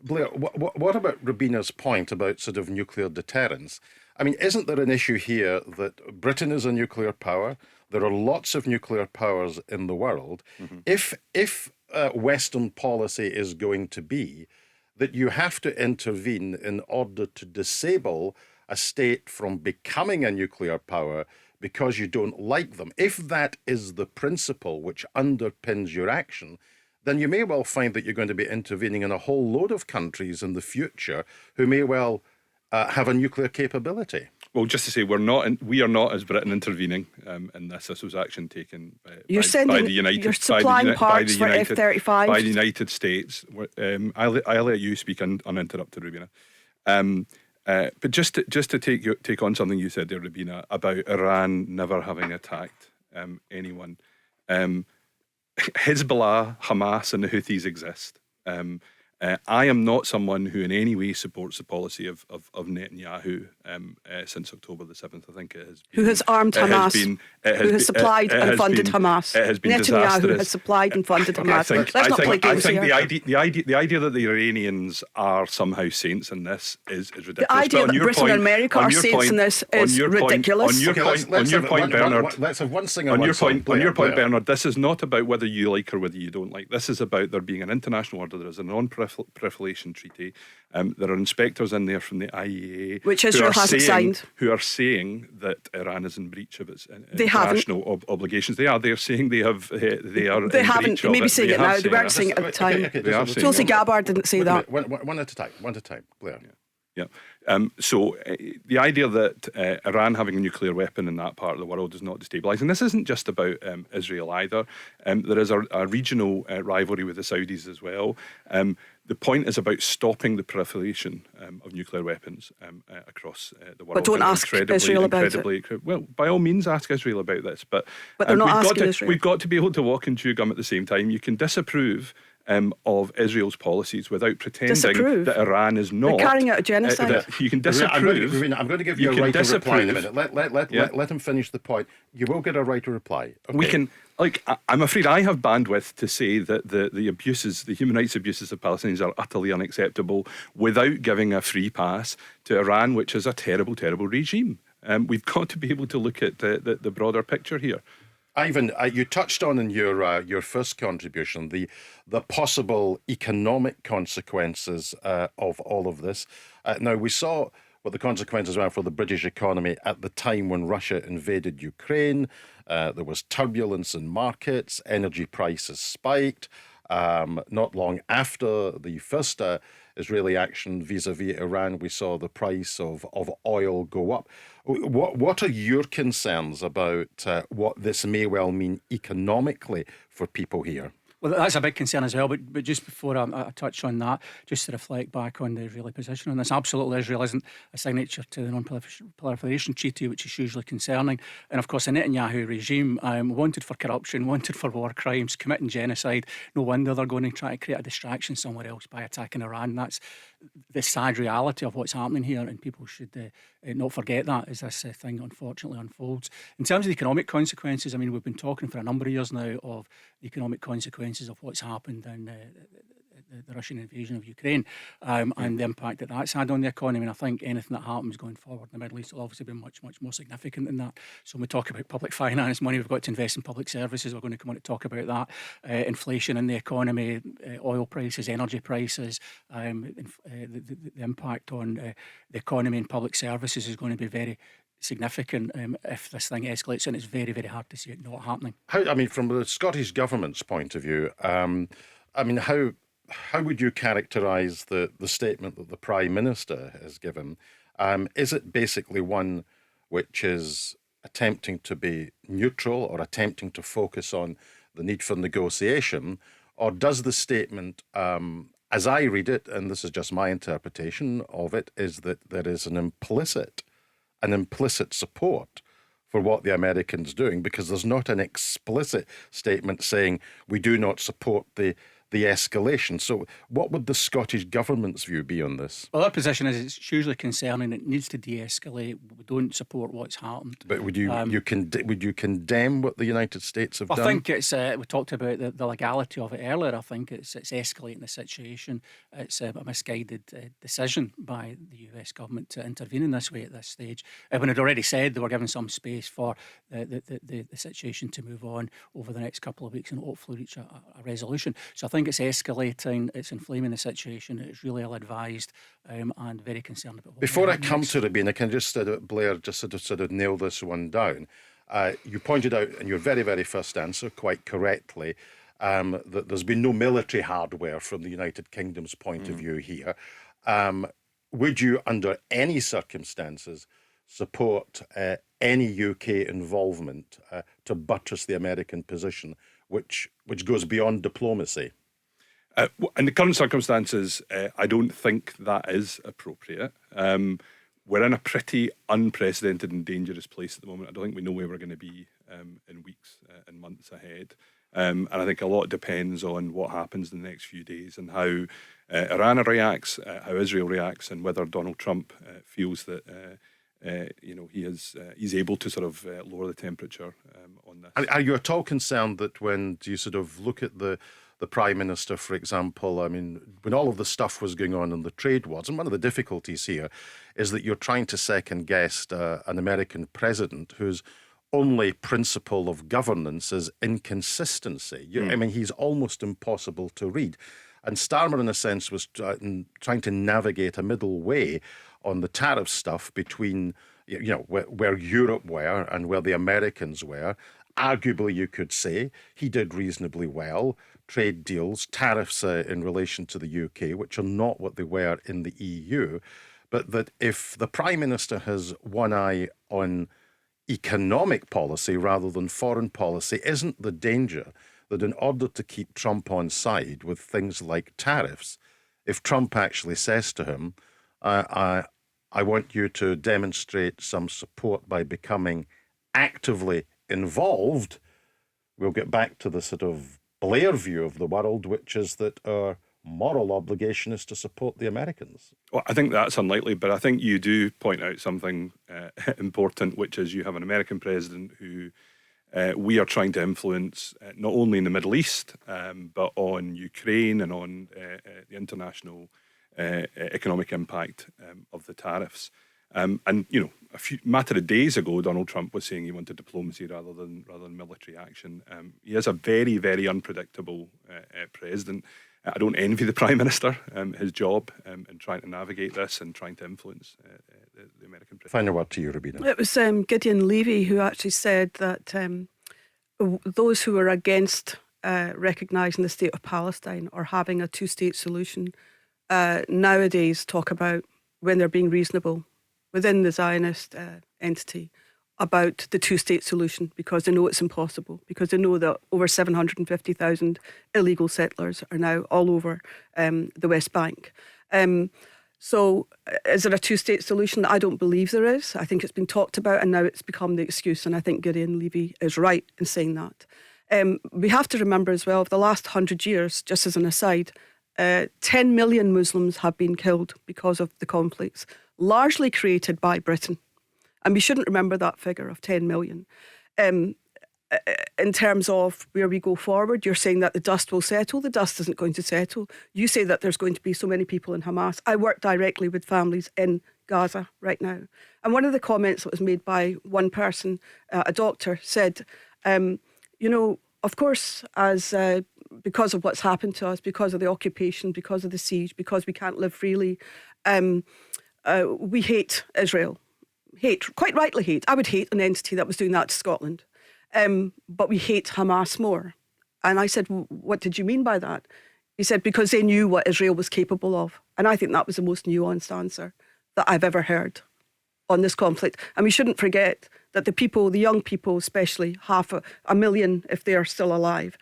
Blair, what about Robina's point about sort of nuclear deterrence? I mean, isn't there an issue here that Britain is a nuclear power? There are lots of nuclear powers in the world. If Western policy is going to be that you have to intervene in order to disable a state from becoming a nuclear power because you don't like them, if that is the principle which underpins your action, then you may well find that you're going to be intervening in a whole load of countries in the future who may well have a nuclear capability. Well, just to say, we are not as Britain intervening in this. This was action taken by the United you're supplying parts for F-35 by the United States. I'll let you speak uninterrupted, Robina. But just to take on something you said there, Robina, about Iran never having attacked anyone. Hezbollah, Hamas, and the Houthis exist. I am not someone who in any way supports the policy of Netanyahu since October the 7th, I think it has been. Who has armed Hamas, who has supplied and funded Hamas. It has been Netanyahu disastrous. has supplied and funded Hamas. I think the idea that the Iranians are somehow saints in this is ridiculous. The idea that Britain and America are saints in this is ridiculous. On your point, Bernard, let's have one thing on your point, Bernard, this is not about whether you like or whether you don't like. This is about there being an international order. There is a non-proliferation treaty. There are inspectors in there from the IAEA, which Israel hasn't signed, who are saying that Iran is in breach of its international obligations. They're saying they are. They haven't. They may be saying it now. They weren't saying it at the time. Tulsi Gabbard didn't say that. One at a time, Blair. Yeah. So the idea that Iran having a nuclear weapon in that part of the world is not destabilising. This isn't just about Israel either. There is a regional rivalry with the Saudis as well. The point is about stopping the proliferation of nuclear weapons across the world. But don't ask Israel about it. Well, by all means, ask Israel about this. But they're not asking Israel. We've got to be able to walk and chew gum at the same time. You can disapprove of Israel's policies without pretending that Iran is not. They're carrying out a genocide. You can disapprove. I'm going to give you a right to reply in a minute. Let him finish the point. You will get a right to reply. Okay. We can. I'm afraid I have bandwidth to say that the abuses, the human rights abuses of Palestinians are utterly unacceptable without giving a free pass to Iran, which is a terrible, terrible regime. We've got to be able to look at the broader picture here. Ivan, you touched on in your first contribution the possible economic consequences of all of this. Now, we saw what the consequences were for the British economy at the time when Russia invaded Ukraine. There was turbulence in markets, energy prices spiked. Not long after the first Israeli action vis-a-vis Iran, we saw the price of oil go up. What are your concerns about what this may well mean economically for people here? Well, that's a big concern as well, but just before I touch on that, just to reflect back on the Israeli position on this, absolutely Israel isn't a signature to the non-proliferation treaty, which is hugely concerning. And of course the Netanyahu regime, wanted for corruption, wanted for war crimes, committing genocide. No wonder they're going to try to create a distraction somewhere else by attacking Iran. That's the sad reality of what's happening here, and people should not forget that as this thing unfortunately unfolds. In terms of the economic consequences, I mean, we've been talking for a number of years now of the economic consequences of what's happened in the Russian invasion of Ukraine, and the impact that that's had on the economy. And I think anything that happens going forward in the Middle East will obviously be much, much more significant than that. So when we talk about public finance money, we've got to invest in public services. We're going to come on to talk about that. Inflation in the economy, oil prices, energy prices, the impact on the economy and public services is going to be very significant if this thing escalates, and it's very, very hard to see it not happening. From the Scottish Government's point of view, how would you characterise the statement that the Prime Minister has given? Is it basically one which is attempting to be neutral or attempting to focus on the need for negotiation? Or does the statement, as I read it, and this is just my interpretation of it, is that there is an implicit support for what the Americans doing, because there's not an explicit statement saying we do not support the escalation. So what would the Scottish Government's view be on this? Well, our position is it's hugely concerning. It needs to de-escalate. We don't support what's happened. But would you condemn what the United States have done? I think it's we talked about the legality of it earlier. I think it's escalating the situation. It's a misguided decision by the US government to intervene in this way at this stage. When had already said they were giving some space for the situation to move on over the next couple of weeks and hopefully reach a resolution. So I think it's escalating, it's inflaming the situation. It's really ill-advised and very concerned about what Before I come to Robina, can I just Blair just sort of nail this one down? You pointed out in your very, very first answer, quite correctly, that there's been no military hardware from the United Kingdom's point of view here. Would you, under any circumstances, support any UK involvement to buttress the American position, which goes beyond diplomacy? In the current circumstances, I don't think that is appropriate. We're in a pretty unprecedented and dangerous place at the moment. I don't think we know where we're going to be in weeks and months ahead. And I think a lot depends on what happens in the next few days and how Iran reacts, how Israel reacts, and whether Donald Trump feels that he's able to sort of lower the temperature on this. Are you at all concerned that when you sort of look at the Prime Minister, for example, I mean, when all of the stuff was going on in the trade wars, and one of the difficulties here is that you're trying to second guess an American president whose only principle of governance is inconsistency. I mean, he's almost impossible to read. And Starmer, in a sense, was trying to navigate a middle way on the tariff stuff between, where Europe were and where the Americans were. Arguably, you could say he did reasonably well. Trade deals, tariffs in relation to the UK, which are not what they were in the EU. But that if the Prime Minister has one eye on economic policy rather than foreign policy, isn't the danger that in order to keep Trump on side with things like tariffs, if Trump actually says to him, I want you to demonstrate some support by becoming actively involved, we'll get back to the sort of Blair view of the world, which is that our moral obligation is to support the Americans? Well, I think that's unlikely, but I think you do point out something important, which is you have an American president who we are trying to influence not only in the Middle East, but on Ukraine and on the international economic impact of the tariffs. And a matter of days ago, Donald Trump was saying he wanted diplomacy rather than military action. He is a very, very unpredictable president. I don't envy the Prime Minister his job in trying to navigate this and trying to influence the American president. Final word to you, Robina. It was Gideon Levy who actually said that those who are against recognising the state of Palestine or having a two-state solution nowadays talk about when they're being reasonable within the Zionist entity about the two-state solution, because they know it's impossible, because they know that over 750,000 illegal settlers are now all over the West Bank. So is there a two-state solution? I don't believe there is. I think it's been talked about and now it's become the excuse, and I think Gideon Levy is right in saying that. We have to remember as well, of the last 100 years, just as an aside, 10 million Muslims have been killed because of the conflicts, largely created by Britain. And we shouldn't remember that figure of 10 million. In terms of where we go forward, you're saying that the dust will settle. The dust isn't going to settle. You say that there's going to be so many people in Hamas. I work directly with families in Gaza right now. And one of the comments that was made by one person, a doctor, said, of course, because of what's happened to us, because of the occupation, because of the siege, because we can't live freely, we hate Israel. Quite rightly hate. I would hate an entity that was doing that to Scotland. But we hate Hamas more. And I said, what did you mean by that? He said, because they knew what Israel was capable of. And I think that was the most nuanced answer that I've ever heard on this conflict. And we shouldn't forget that the people, the young people especially, 500,000 if they are still alive,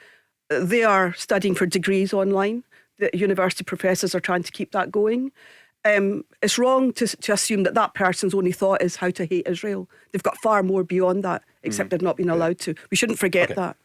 they are studying for degrees online. The university professors are trying to keep that going. It's wrong to assume that person's only thought is how to hate Israel. They've got far more beyond that, except they've not been allowed to. We shouldn't forget that.